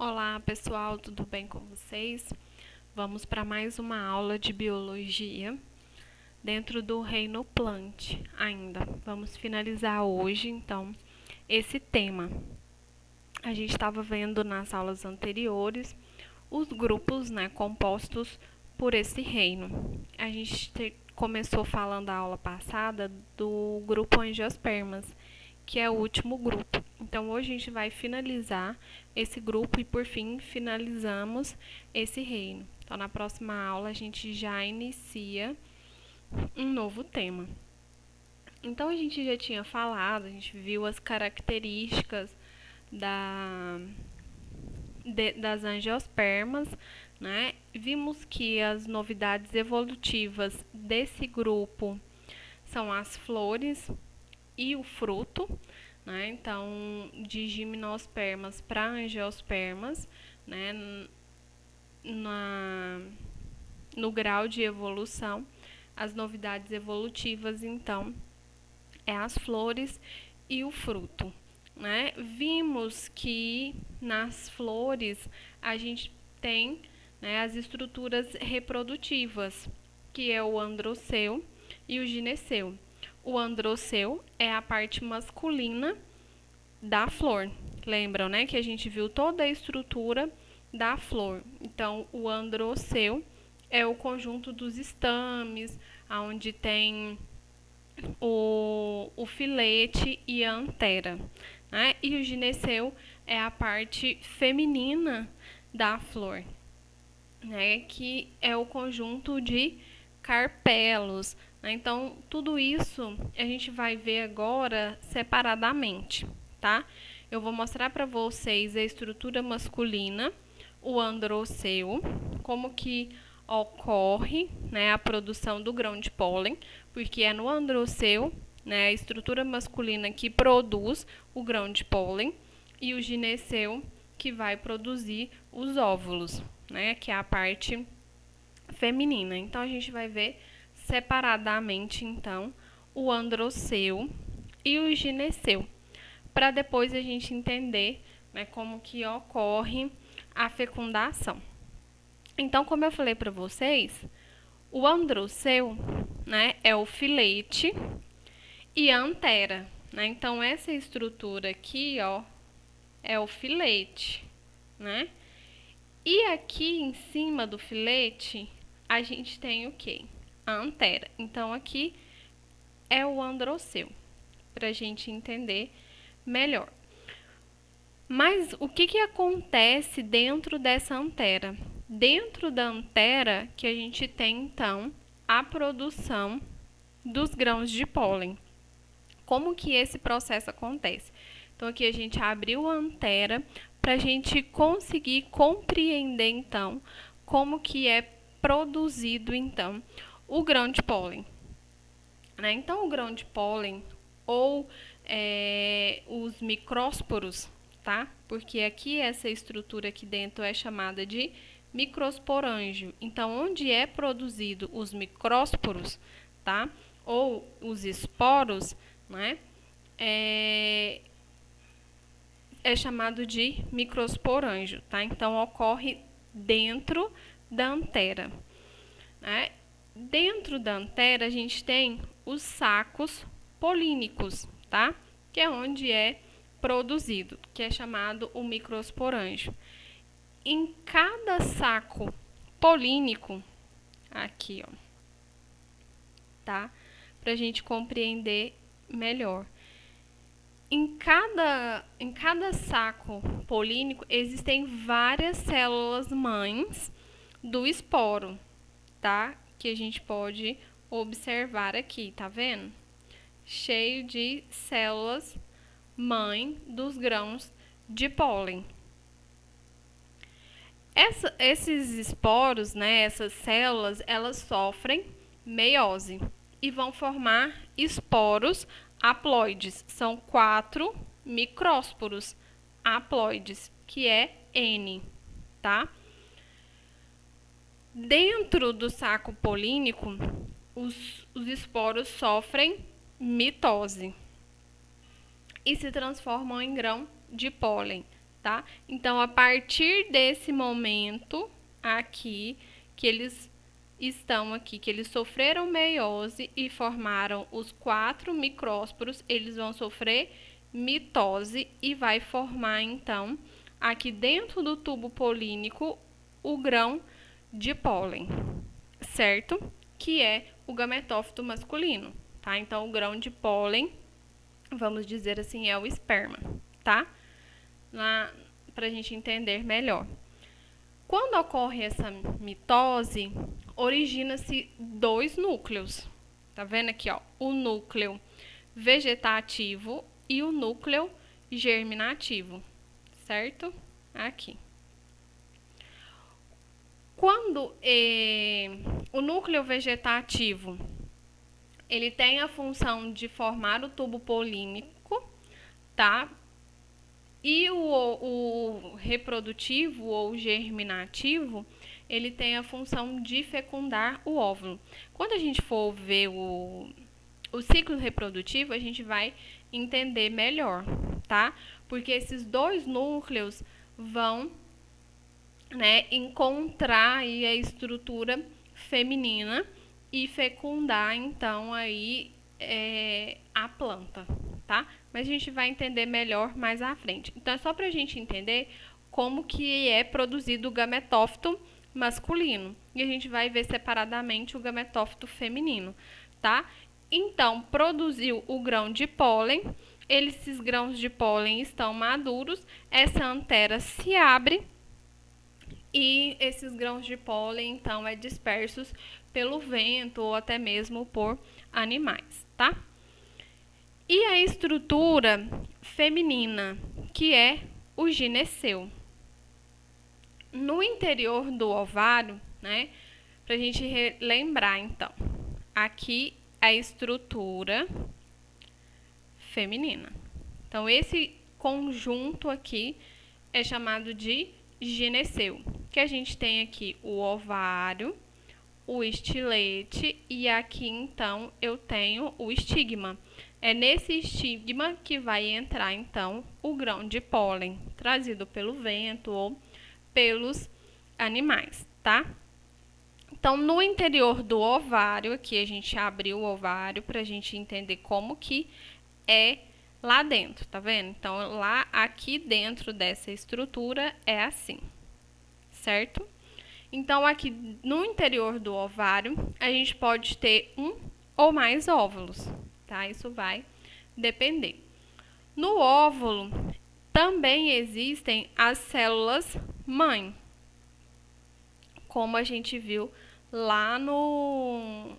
Olá pessoal, tudo bem com vocês? Vamos para mais uma aula de biologia dentro do reino plant ainda. Vamos finalizar hoje então esse tema. A gente estava vendo nas aulas anteriores os grupos, compostos por esse reino. A gente começou falando a aula passada do grupo Angiospermas, que é o último grupo. Então, hoje a gente vai finalizar esse grupo e, por fim, finalizamos esse reino. Então, na próxima aula, a gente já inicia um novo tema. Então, a gente já tinha falado, a gente viu as características das angiospermas, né? Vimos que as novidades evolutivas desse grupo são as flores e o fruto, né? Então, de gimnospermas para angiospermas, né? No grau de evolução, as novidades evolutivas, então, é as flores e o fruto, né? Vimos que nas flores a gente tem, né, as estruturas reprodutivas, que é o androceu e o gineceu. O androceu é a parte masculina da flor. Lembram, né, que a gente viu toda a estrutura da flor. Então, o androceu é o conjunto dos estames, onde tem o filete e a antera, né? E o gineceu é a parte feminina da flor, né? Que é o conjunto de carpelos, né? Então, tudo isso a gente vai ver agora separadamente, tá? Eu vou mostrar para vocês a estrutura masculina, o androceu, como que ocorre, né, a produção do grão de pólen, porque é no androceu, né, a estrutura masculina que produz o grão de pólen, e o gineceu que vai produzir os óvulos, né, que é a parte feminina. Então, a gente vai ver separadamente, então, o androceu e o gineceu, para depois a gente entender, né, como que ocorre a fecundação. Então, como eu falei para vocês, o androceu, né, é o filete e a antera, né? Então, essa estrutura aqui, ó, é o filete, né? E aqui em cima do filete, a gente tem o quê? A antera. Então, aqui é o androceu, para a gente entender melhor. Mas o que acontece dentro dessa antera? Dentro da antera que a gente tem, então, a produção dos grãos de pólen. Como que esse processo acontece? Então, aqui a gente abriu a antera para a gente conseguir compreender, então, como que é produzido, então, o grão de pólen, né? Então, o grão de pólen ou os micrósporos, tá? Porque aqui essa estrutura aqui dentro é chamada de microsporângio. Então, onde é produzido os micrósporos, tá? Ou os esporos, né? É chamado de microsporângio, tá? Então, ocorre dentro da antera, né? Dentro da antera, a gente tem os sacos polínicos, tá? Que é onde é produzido, que é chamado o microsporângio. Em cada saco polínico, aqui, ó, tá? Pra gente compreender melhor. Em cada saco polínico existem várias células mães do esporo, tá? Que a gente pode observar aqui, tá vendo? Cheio de células mãe dos grãos de pólen. Esses esporos, né, essas células, elas sofrem meiose e vão formar esporos haploides. São 4 micrósporos haploides, que é N, tá? Dentro do saco polínico, os esporos sofrem mitose e se transformam em grão de pólen, tá? Então, a partir desse momento aqui, que eles estão aqui, que eles sofreram meiose e formaram os 4 micrósporos, eles vão sofrer mitose e vai formar, então, aqui dentro do tubo polínico, o grão de pólen, certo? Que é o gametófito masculino, tá? Então, o grão de pólen, vamos dizer assim, é o esperma, tá? Para a gente entender melhor. Quando ocorre essa mitose, origina-se 2 núcleos. Tá vendo aqui, ó? O núcleo vegetativo e o núcleo germinativo, certo? Aqui. Quando o núcleo vegetativo ele tem a função de formar o tubo polínico, tá? E o reprodutivo ou germinativo, ele tem a função de fecundar o óvulo. Quando a gente for ver o ciclo reprodutivo, a gente vai entender melhor, tá? Porque esses 2 núcleos vão, né, encontrar aí a estrutura feminina e fecundar, então, aí a planta, tá? Mas a gente vai entender melhor mais à frente. Então, é só pra gente entender como que é produzido o gametófito masculino. E a gente vai ver separadamente o gametófito feminino, tá? Então, produziu o grão de pólen. Esses grãos de pólen estão maduros. Essa antera se abre e esses grãos de pólen, então, é dispersos pelo vento ou até mesmo por animais, tá? E a estrutura feminina, que é o gineceu. No interior do ovário, né, pra gente lembrar, então, aqui a estrutura feminina. Então, esse conjunto aqui é chamado de gineceu, que a gente tem aqui o ovário, o estilete e aqui, então, eu tenho o estigma. É nesse estigma que vai entrar, então, o grão de pólen, trazido pelo vento ou pelos animais, tá? Então, no interior do ovário, aqui a gente abriu o ovário para a gente entender como que é lá dentro, tá vendo? Então, lá, aqui dentro dessa estrutura é assim, certo? Então, aqui no interior do ovário, a gente pode ter um ou mais óvulos, tá? Isso vai depender. No óvulo, também existem as células mãe, como a gente viu lá no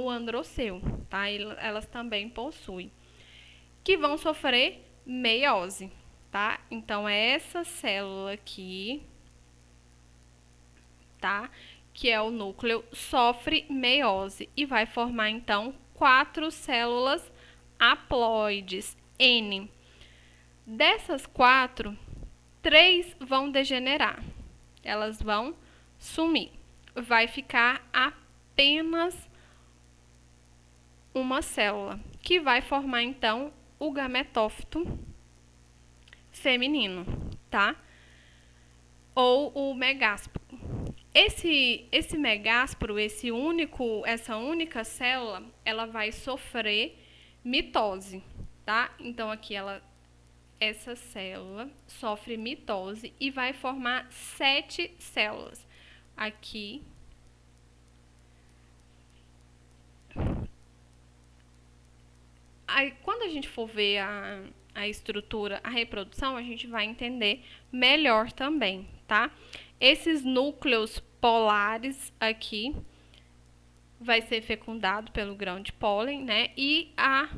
androceu, tá? Elas também possuem, que vão sofrer meiose, tá? Então, essa célula aqui, tá? Que é o núcleo, sofre meiose e vai formar, então, 4 células haploides, N. Dessas 4, 3 vão degenerar. Elas vão sumir. Vai ficar apenas uma célula, que vai formar, então, o gametófito feminino, tá? Ou o megásporo. Esse megásporo, essa única célula, ela vai sofrer mitose, tá? Então, aqui essa célula sofre mitose e vai formar 7 células. Aqui. Aí, quando a gente for ver a estrutura, a reprodução, a gente vai entender melhor também, tá? Esses núcleos polares aqui vai ser fecundado pelo grão de pólen, né? E a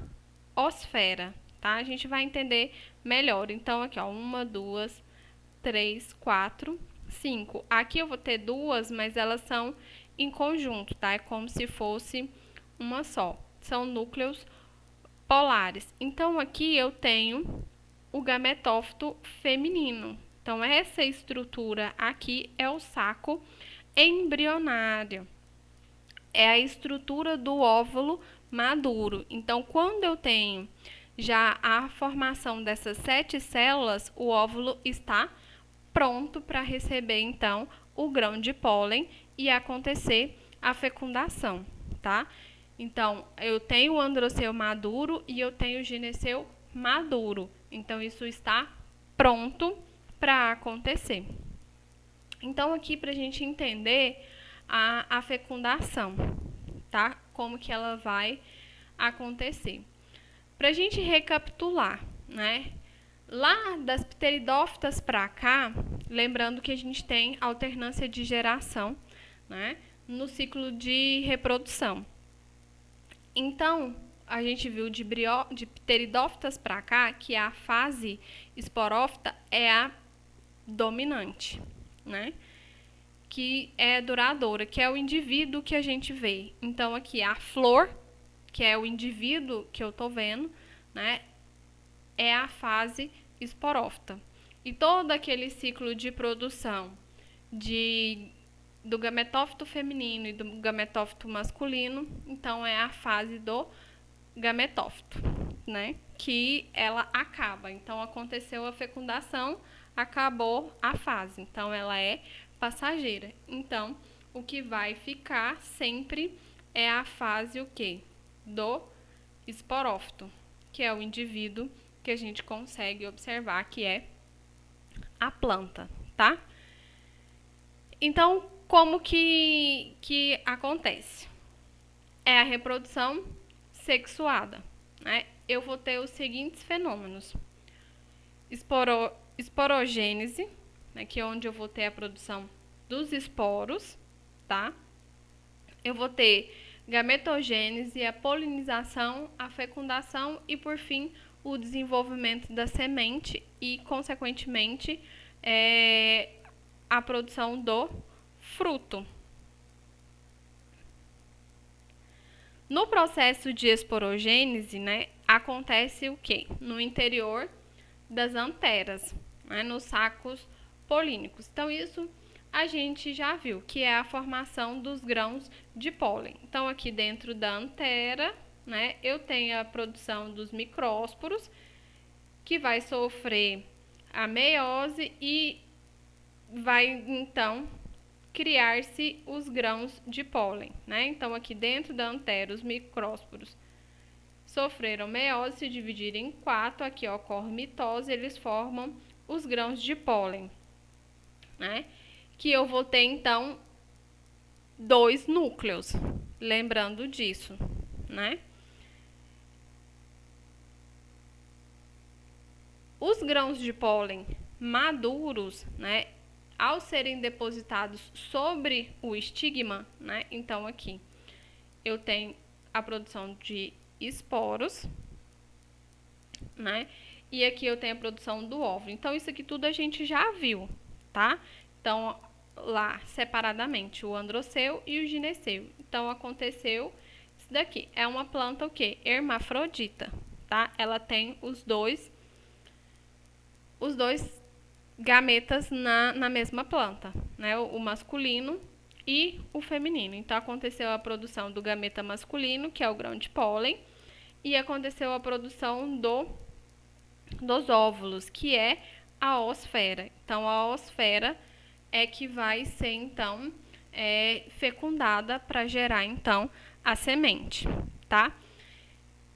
osfera, tá? A gente vai entender melhor. Então, aqui, ó, 1, 2, 3, 4, 5. Aqui eu vou ter 2, mas elas são em conjunto, tá? É como se fosse uma só. São núcleos polares. Então, aqui eu tenho o gametófito feminino. Então, essa estrutura aqui é o saco embrionário. É a estrutura do óvulo maduro. Então, quando eu tenho já a formação dessas 7 células, o óvulo está pronto para receber, então, o grão de pólen e acontecer a fecundação, tá? Então, eu tenho o androceu maduro e eu tenho o gineceu maduro. Então, isso está pronto para acontecer. Então, aqui para a gente entender a fecundação, tá? Como que ela vai acontecer. Para a gente recapitular, né? Lá das pteridófitas para cá, lembrando que a gente tem alternância de geração, né? No ciclo de reprodução. Então, a gente viu de pteridófitas para cá que a fase esporófita é a dominante, né? Que é duradoura, que é o indivíduo que a gente vê. Então, aqui a flor, que é o indivíduo que eu tô vendo, né? É a fase esporófita. E todo aquele ciclo de produção do gametófito feminino e do gametófito masculino, então é a fase do gametófito, né? Que ela acaba. Então aconteceu a fecundação, acabou a fase. Então ela é passageira. Então o que vai ficar sempre é a fase o quê? Do esporófito, que é o indivíduo que a gente consegue observar que é a planta, tá? Então, como que acontece? É a reprodução sexuada, né? Eu vou ter os seguintes fenômenos. Esporogênese, né, que é onde eu vou ter a produção dos esporos, tá? Eu vou ter gametogênese, a polinização, a fecundação e, por fim, o desenvolvimento da semente e, consequentemente, a produção do fruto. No processo de esporogênese, né, acontece o quê? No interior das anteras, né, nos sacos polínicos. Então, isso a gente já viu, que é a formação dos grãos de pólen. Então, aqui dentro da antera, né, eu tenho a produção dos micrósporos, que vai sofrer a meiose e vai, então, criar-se os grãos de pólen, né? Então, aqui dentro da antera, os micrósporos sofreram meiose, se dividirem em 4, aqui ocorre mitose, eles formam os grãos de pólen, né? Que eu vou ter, então, 2 núcleos, lembrando disso, né? Os grãos de pólen maduros, né, ao serem depositados sobre o estigma, né, então aqui eu tenho a produção de esporos, né, e aqui eu tenho a produção do óvulo. Então, isso aqui tudo a gente já viu, tá? Então, lá, separadamente, o androceu e o gineceu. Então, aconteceu isso daqui. É uma planta o quê? Hermafrodita, tá? Ela tem os dois gametas na mesma planta, né? O masculino e o feminino. Então, aconteceu a produção do gameta masculino, que é o grão de pólen, e aconteceu a produção dos óvulos, que é a oosfera. Então, a oosfera é que vai ser, então, fecundada para gerar, então, a semente, tá?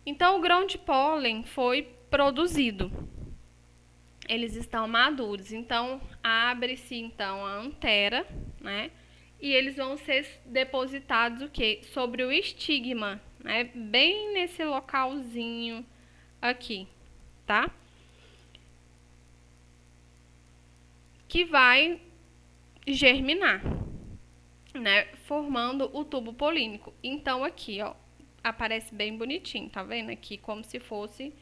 Então, o grão de pólen foi produzido. Eles estão maduros. Então, abre-se, então, a antera, né? E eles vão ser depositados o quê? Sobre o estigma, né? Bem nesse localzinho aqui, tá? Que vai germinar, né? Formando o tubo polínico. Então, aqui, ó, aparece bem bonitinho, tá vendo? Aqui, como se fosse,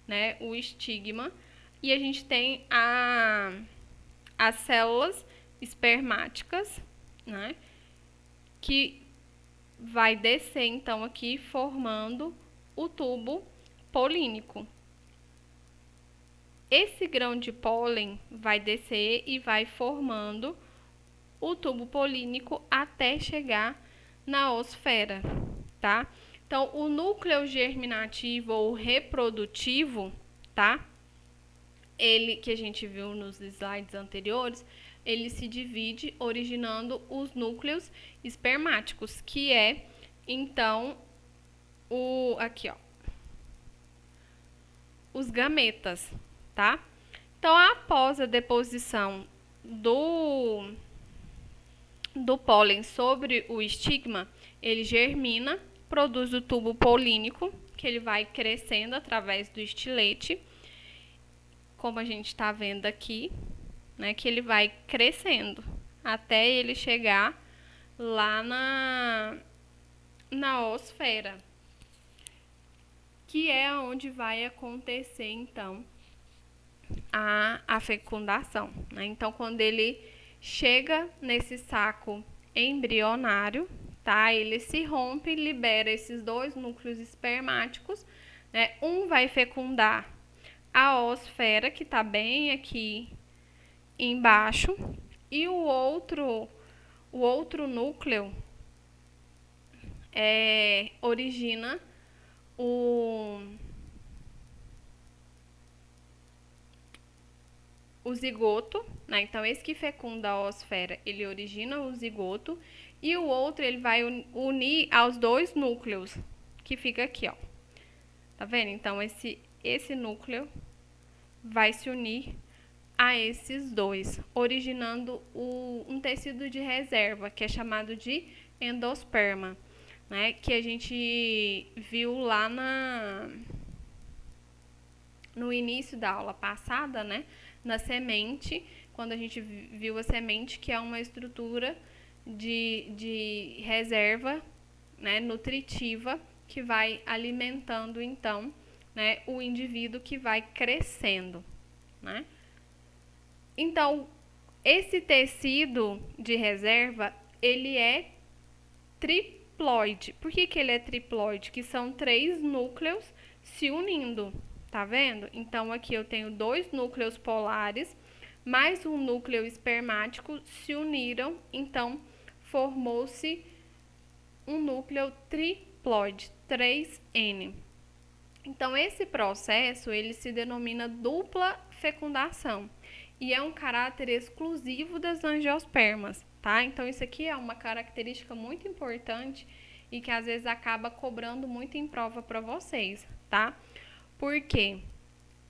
né, o estigma. E a gente tem as células espermáticas, né, que vai descer, então, aqui, formando o tubo polínico. Esse grão de pólen vai descer e vai formando o tubo polínico até chegar na oosfera, tá? Então, o núcleo germinativo ou reprodutivo, tá? Ele que a gente viu nos slides anteriores, ele se divide originando os núcleos espermáticos, que é, então, aqui, ó, os gametas, tá? Então, após a deposição do pólen sobre o estigma, ele germina, produz o tubo polínico, que ele vai crescendo através do estilete, como a gente está vendo aqui, né, que ele vai crescendo até ele chegar lá na oosfera, que é onde vai acontecer, então, a fecundação, né? Então, quando ele chega nesse saco embrionário, tá? Ele se rompe e libera esses dois núcleos espermáticos, né? Um vai fecundar a oosfera, que está bem aqui embaixo, e o outro núcleo origina o zigoto, né? Então, esse que fecunda a oosfera, ele origina o zigoto, e o outro ele vai unir aos dois núcleos, que fica aqui, ó. Tá vendo? Então, esse núcleo vai se unir a esses dois, originando um tecido de reserva, que é chamado de endosperma, né? Que a gente viu lá no início da aula passada, né? Na semente, quando a gente viu a semente, que é uma estrutura de reserva, né, nutritiva, que vai alimentando, então, né, o indivíduo que vai crescendo, né? Então, esse tecido de reserva, ele é triploide. Por que ele é triploide? Que são 3 núcleos se unindo, tá vendo? Então, aqui eu tenho 2 núcleos polares, mais um núcleo espermático se uniram, então formou-se um núcleo triploide, 3N. Então, esse processo, ele se denomina dupla fecundação e é um caráter exclusivo das angiospermas, tá? Então, isso aqui é uma característica muito importante e que às vezes acaba cobrando muito em prova para vocês, tá? Porque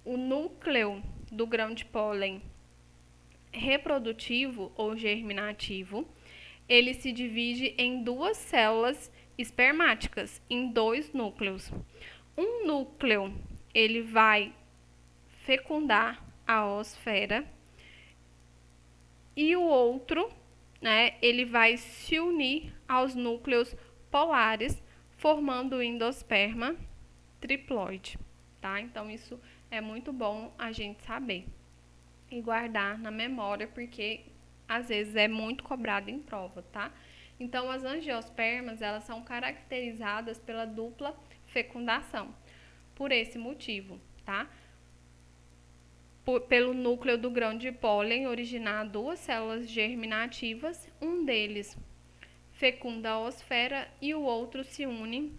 o núcleo do grão de pólen reprodutivo ou germinativo, ele se divide em 2 células espermáticas, em 2 núcleos. Um núcleo, ele vai fecundar a oosfera e o outro, né, ele vai se unir aos núcleos polares, formando o endosperma triploide, tá? Então, isso é muito bom a gente saber e guardar na memória, porque às vezes é muito cobrado em prova, tá? Então, as angiospermas, elas são caracterizadas pela dupla fecundação, por esse motivo, tá? Pelo núcleo do grão de pólen originar 2 células germinativas, um deles fecunda a oosfera e o outro se une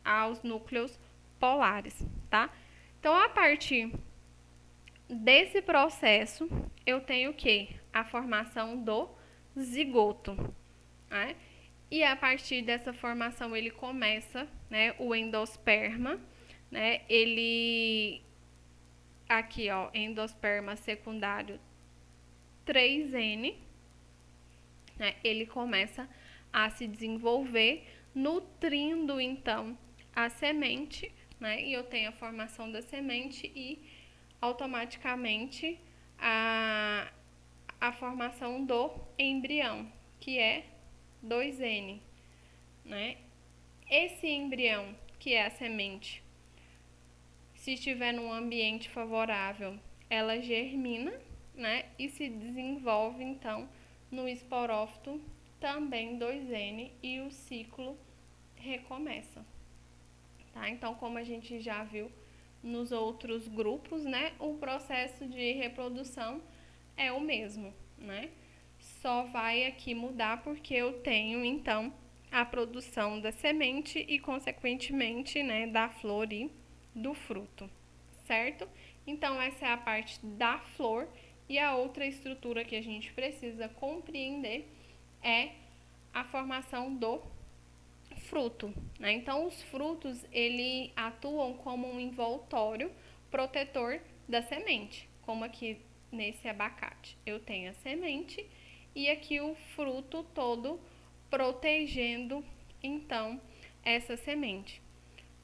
aos núcleos polares, tá? Então, a partir desse processo, eu tenho o quê? A formação do zigoto, né? E a partir dessa formação ele começa, né, o endosperma, né? Ele aqui, ó, endosperma secundário 3N, né? Ele começa a se desenvolver, nutrindo então a semente, né? E eu tenho a formação da semente e automaticamente a formação do embrião, que é 2N, né? Esse embrião, que é a semente, se estiver num ambiente favorável, ela germina, né? E se desenvolve, então, no esporófito, também 2N, e o ciclo recomeça, tá? Então, como a gente já viu nos outros grupos, né? O processo de reprodução é o mesmo, né? Só vai aqui mudar porque eu tenho, então, a produção da semente e, consequentemente, né, da flor e do fruto, certo? Então, essa é a parte da flor. E a outra estrutura que a gente precisa compreender é a formação do fruto, né? Então, os frutos, ele atuam como um envoltório protetor da semente, como aqui nesse abacate. Eu tenho a semente e aqui o fruto todo protegendo, então, essa semente.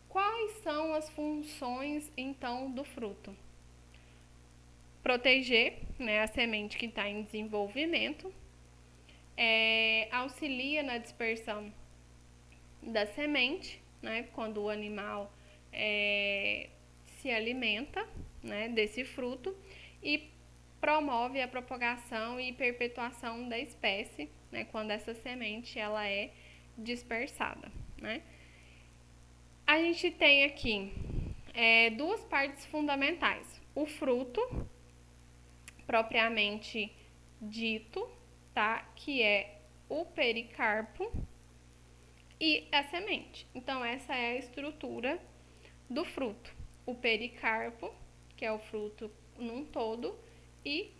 Quais são as funções, então, do fruto? Proteger, né, a semente que está em desenvolvimento, auxilia na dispersão da semente, né, quando o animal se alimenta, né, desse fruto, e promove a propagação e perpetuação da espécie, né, quando essa semente ela é dispersada, né. A gente tem aqui duas partes fundamentais: o fruto propriamente dito, tá, que é o pericarpo, e a semente. Então, essa é a estrutura do fruto. O pericarpo, que é o fruto num todo, e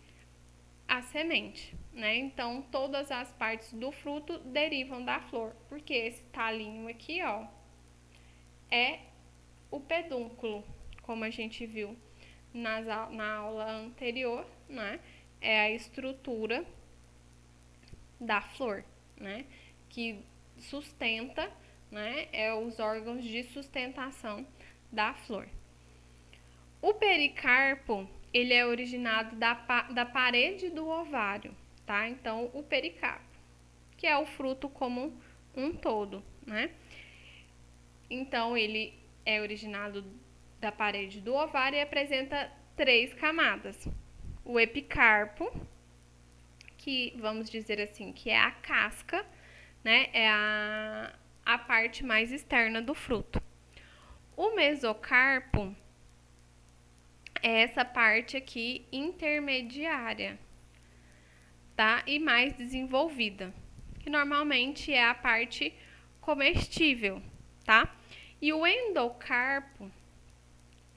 a semente, né? Então, todas as partes do fruto derivam da flor, porque esse talinho aqui, ó, é o pedúnculo, como a gente viu na aula anterior, né? É a estrutura da flor, né? Que sustenta, né, os órgãos de sustentação da flor. O pericarpo, ele é originado da parede do ovário, tá? Então, o pericarpo, que é o fruto como um todo, né? Então, ele é originado da parede do ovário e apresenta 3 camadas. O epicarpo, que vamos dizer assim, que é a casca, né? É a parte mais externa do fruto. O mesocarpo é essa parte aqui intermediária, tá? E mais desenvolvida, que normalmente é a parte comestível, tá? E o endocarpo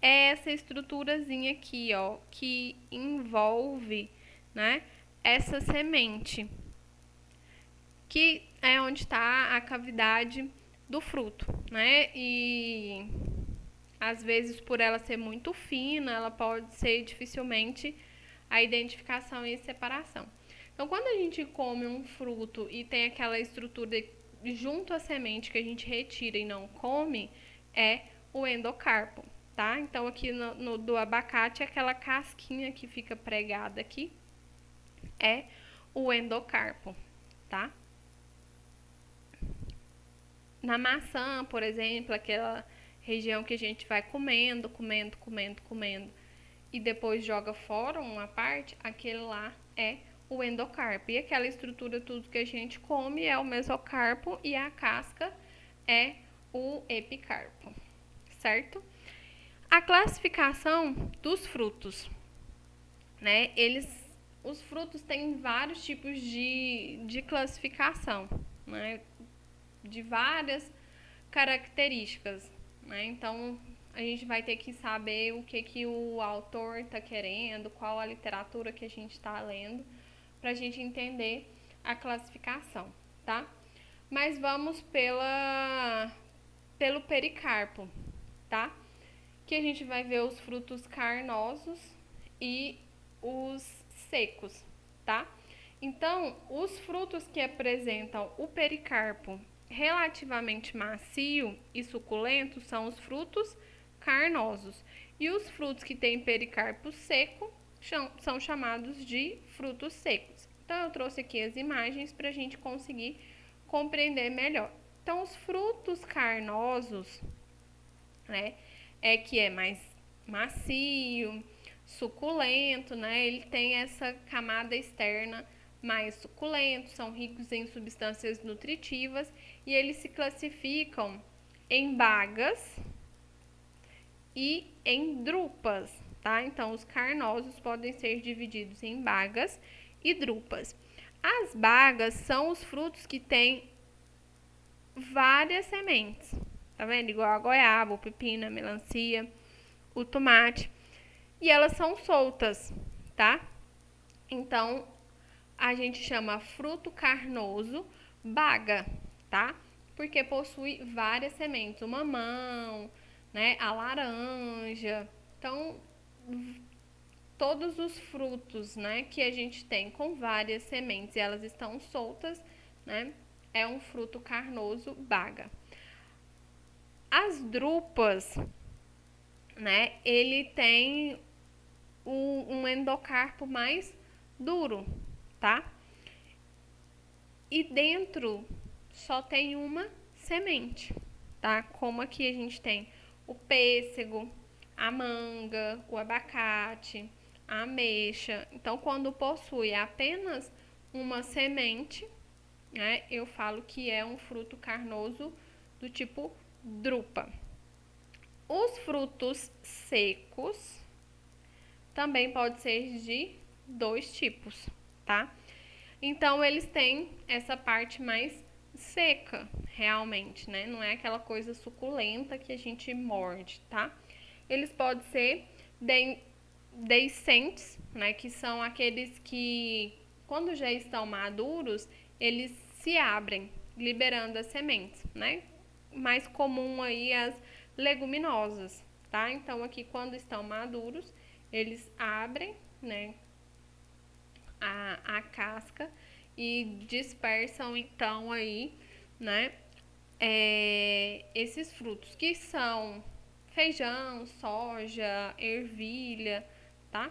é essa estruturazinha aqui, ó, que envolve, né, essa semente, que é onde está a cavidade do fruto, né? E às vezes, por ela ser muito fina, ela pode ser dificilmente a identificação e separação. Então, quando a gente come um fruto e tem aquela estrutura junto à semente que a gente retira e não come, é o endocarpo, tá? Então, aqui no do abacate, aquela casquinha que fica pregada aqui é o endocarpo, tá? Na maçã, por exemplo, aquela região que a gente vai comendo e depois joga fora uma parte, aquele lá é o endocarpo. E aquela estrutura, tudo que a gente come, é o mesocarpo, e a casca é o epicarpo, certo? A classificação dos frutos, né? Os frutos têm vários tipos de classificação, né? De várias características, né? Então, a gente vai ter que saber o que o autor está querendo, qual a literatura que a gente está lendo, para a gente entender a classificação, tá? Mas vamos pelo pericarpo, tá? Que a gente vai ver os frutos carnosos e os secos, tá? Então, os frutos que apresentam o pericarpo relativamente macio e suculento são os frutos carnosos. E os frutos que têm pericarpo seco são chamados de frutos secos. Então, eu trouxe aqui as imagens para a gente conseguir compreender melhor. Então, os frutos carnosos, né, que é mais macio, suculento, né? Ele tem essa camada externa mais suculento, são ricos em substâncias nutritivas e eles se classificam em bagas e em drupas, tá? Então, os carnosos podem ser divididos em bagas e drupas. As bagas são os frutos que têm várias sementes. Tá vendo? Igual a goiaba, o pepino, a melancia, o tomate. E elas são soltas, tá? Então, a gente chama fruto carnoso baga, tá? Porque possui várias sementes, o mamão, né, a laranja. Então, todos os frutos, né, que a gente tem com várias sementes e elas estão soltas, né, é um fruto carnoso baga. As drupas, né, ele tem um endocarpo mais duro, tá? E dentro só tem uma semente, tá? Como aqui a gente tem o pêssego, a manga, o abacate, a ameixa. Então, quando possui apenas uma semente, né, eu falo que é um fruto carnoso do tipo drupa. Os frutos secos também pode ser de dois tipos, tá? Então, eles têm essa parte mais seca, realmente, né? Não é aquela coisa suculenta que a gente morde, tá? Eles podem ser deiscentes, né? Que são aqueles que, quando já estão maduros, eles se abrem, liberando as sementes, né? Mais comum aí as leguminosas, tá? Então, aqui, quando estão maduros, eles abrem, né, a casca e dispersam então aí, né, esses frutos que são feijão, soja, ervilha, tá?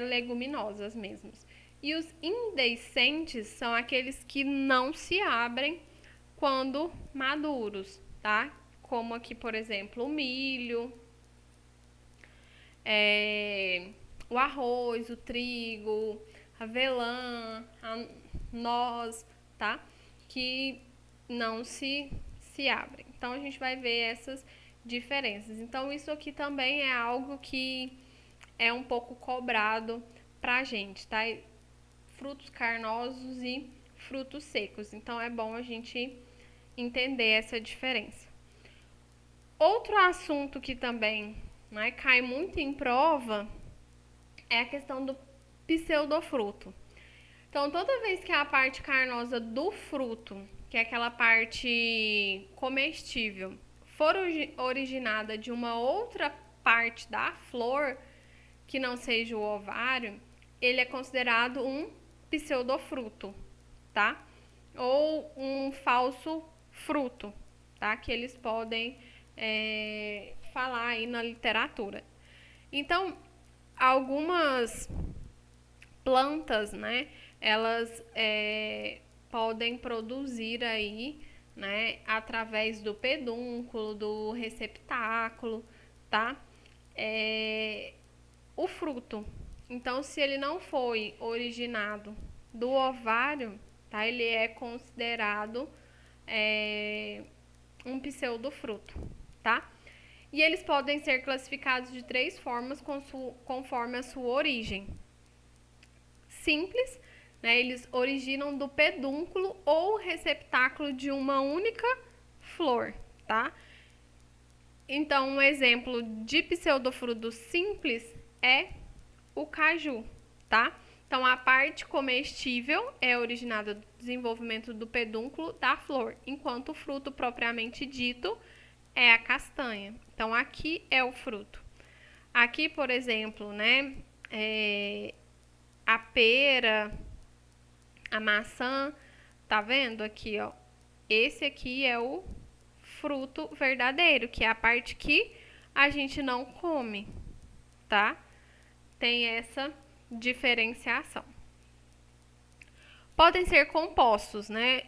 Leguminosas mesmos. E os indeiscentes são aqueles que não se abrem quando maduros, tá? Como aqui, por exemplo, o milho, o arroz, o trigo, a avelã, a noz, tá? Que não se abrem. Então, a gente vai ver essas diferenças. Então, isso aqui também é algo que é um pouco cobrado pra gente, tá? Frutos carnosos e frutos secos. Então, é bom a gente entender essa diferença. Outro assunto que também, né, cai muito em prova é a questão do pseudofruto. Então, toda vez que a parte carnosa do fruto, que é aquela parte comestível, for originada de uma outra parte da flor, que não seja o ovário, ele é considerado um pseudofruto, tá? Ou um falso fruto, tá? Que eles podem falar aí na literatura. Então, algumas plantas, né, elas podem produzir aí, né, através do pedúnculo, do receptáculo, tá? O fruto. Então, se ele não foi originado do ovário, tá, ele é considerado um pseudofruto, tá? E eles podem ser classificados de 3 formas conforme a sua origem. Simples, né? Eles originam do pedúnculo ou receptáculo de uma única flor, tá? Então, um exemplo de pseudofruto simples é o caju, tá? Então, a parte comestível é originada do desenvolvimento do pedúnculo da flor, enquanto o fruto propriamente dito é a castanha. Então, aqui é o fruto. Aqui, por exemplo, né, a pera, a maçã, tá vendo aqui, ó? Esse aqui é o fruto verdadeiro, que é a parte que a gente não come, tá? Tem essa diferenciação. Podem ser compostos, né?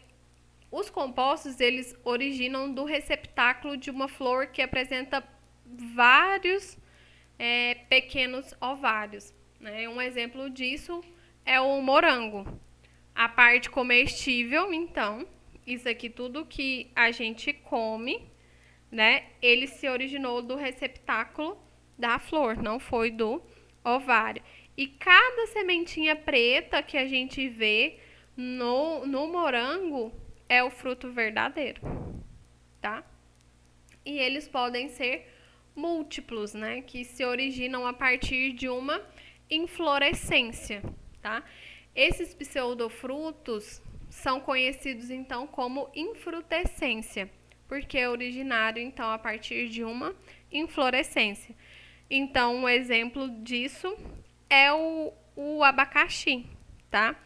Os compostos, eles originam do receptáculo de uma flor que apresenta vários pequenos ovários, né? Um exemplo disso é o morango. A parte comestível, então, isso aqui tudo que a gente come, né? Ele se originou do receptáculo da flor, não foi do ovário. E cada sementinha preta que a gente vê no morango é o fruto verdadeiro, tá? E eles podem ser múltiplos, né? Que se originam a partir de uma inflorescência, tá? Esses pseudofrutos são conhecidos então como infrutescência, porque é originário então a partir de uma inflorescência. Então, um exemplo disso é o abacaxi, tá?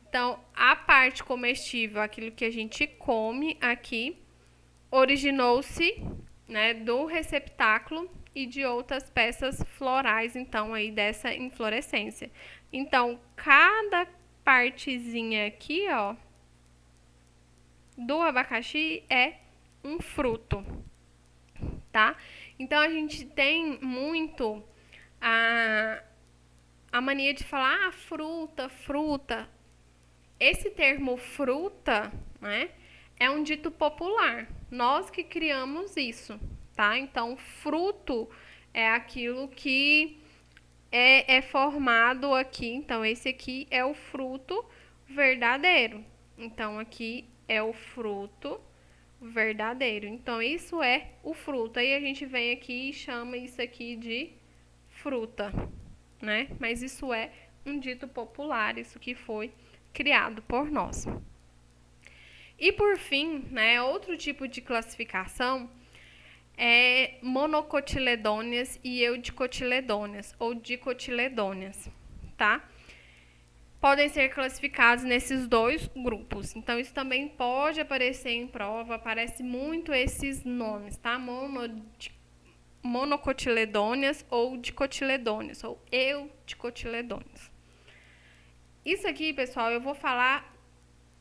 Então, a parte comestível, aquilo que a gente come aqui, originou-se, né, do receptáculo e de outras peças florais, então, aí dessa inflorescência. Então, cada partezinha aqui, ó, do abacaxi é um fruto, tá? Então, a gente tem muito a mania de falar, fruta, fruta. Esse termo fruta, né, é um dito popular. Nós que criamos isso, tá? Então, fruto é aquilo que é formado aqui. Então, esse aqui é o fruto verdadeiro. Então, aqui é o fruto verdadeiro. Então, isso é o fruto. Aí a gente vem aqui e chama isso aqui de fruta, né? Mas isso é um dito popular, isso que foi criado por nós. E por fim, né, outro tipo de classificação é monocotiledôneas e eudicotiledôneas ou dicotiledôneas, tá? Podem ser classificados nesses dois grupos. Então, isso também pode aparecer em prova, aparece muito esses nomes, tá? Monocotiledôneas ou dicotiledôneas, ou eudicotiledôneas. Isso aqui, pessoal, eu vou falar,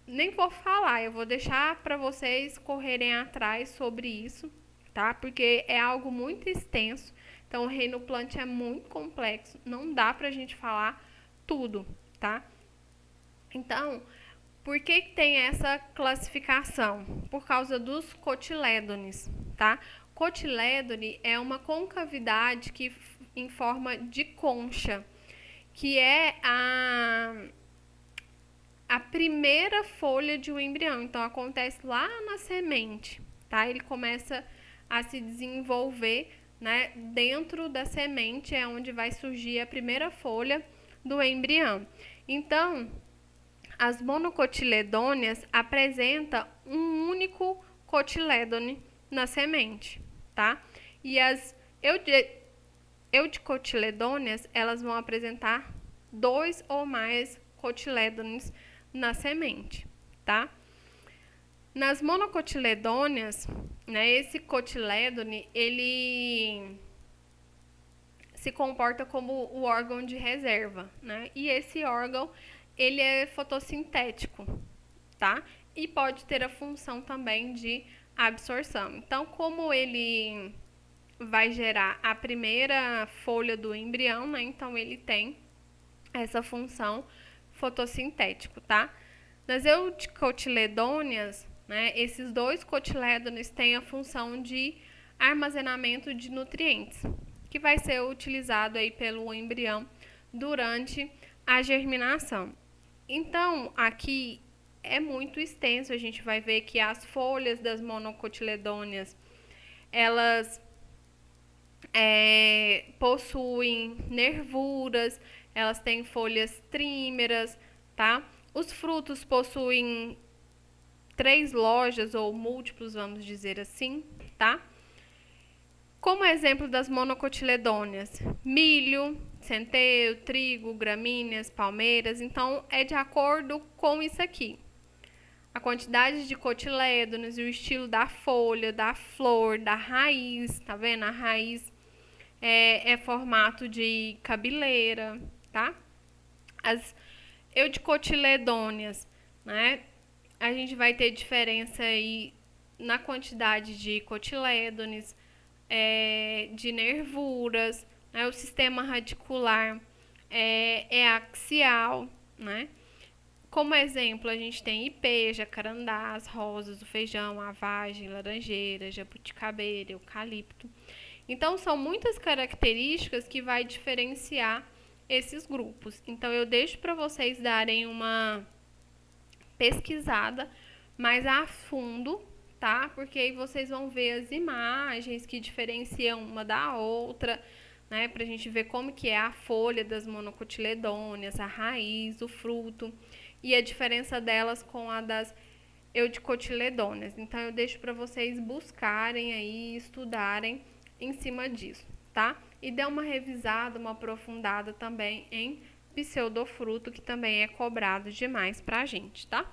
nem vou falar, eu vou deixar para vocês correrem atrás sobre isso, tá? Porque é algo muito extenso. Então, o reino plant é muito complexo, não dá pra gente falar tudo, tá? Então, por que tem essa classificação? Por causa dos cotilédones, tá? Cotilédone é uma concavidade que em forma de concha, que é a primeira folha de um embrião. Então, acontece lá na semente, tá? Ele começa a se desenvolver, né? Dentro da semente é onde vai surgir a primeira folha do embrião. Então, as monocotiledôneas apresentam um único cotilédone na semente, tá? E as eudicotiledôneas, elas vão apresentar 2 ou mais cotilédones na semente, tá? Nas monocotiledôneas, né, esse cotilédone, ele se comporta como o órgão de reserva, né? E esse órgão, ele é fotossintético, tá? E pode ter a função também de absorção. Então, como ele vai gerar a primeira folha do embrião, né? Então, ele tem essa função fotossintético, tá? Nas eudicotiledôneas, né, esses 2 cotilédones têm a função de armazenamento de nutrientes, que vai ser utilizado aí pelo embrião durante a germinação. Então, aqui é muito extenso, a gente vai ver que as folhas das monocotiledôneas, elas possuem nervuras, elas têm folhas trímeras, tá? Os frutos possuem 3 lojas ou múltiplos, vamos dizer assim, tá? Como exemplo das monocotiledôneas, milho, centeio, trigo, gramíneas, palmeiras. Então, é de acordo com isso aqui. A quantidade de cotilédones e o estilo da folha, da flor, da raiz, tá vendo? A raiz é formato de cabeleira, tá? As eudicotiledôneas, né? A gente vai ter diferença aí na quantidade de cotilédones, de nervuras, né? O sistema radicular é axial, né? Como exemplo, a gente tem ipê, jacarandá, as rosas, o feijão, a vagem, laranjeira, jabuticabeira, eucalipto. Então, são muitas características que vai diferenciar esses grupos. Então, eu deixo para vocês darem uma pesquisada mais a fundo, tá? Porque aí vocês vão ver as imagens que diferenciam uma da outra, né? Pra gente ver como que é a folha das monocotiledôneas, a raiz, o fruto e a diferença delas com a das eudicotiledôneas. Então eu deixo para vocês buscarem aí, estudarem em cima disso, tá? E dê uma revisada, uma aprofundada também em pseudofruto, que também é cobrado demais pra gente, tá?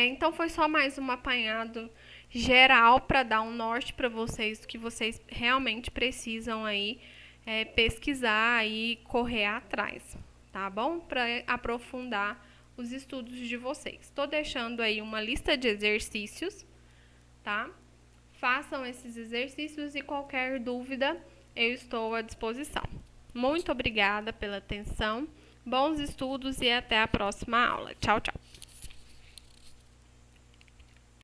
Então foi só mais um apanhado geral para dar um norte para vocês do que vocês realmente precisam aí pesquisar e correr atrás, tá bom? Para aprofundar os estudos de vocês. Estou deixando aí uma lista de exercícios, tá? Façam esses exercícios e qualquer dúvida eu estou à disposição. Muito obrigada pela atenção, bons estudos e até a próxima aula. Tchau, tchau!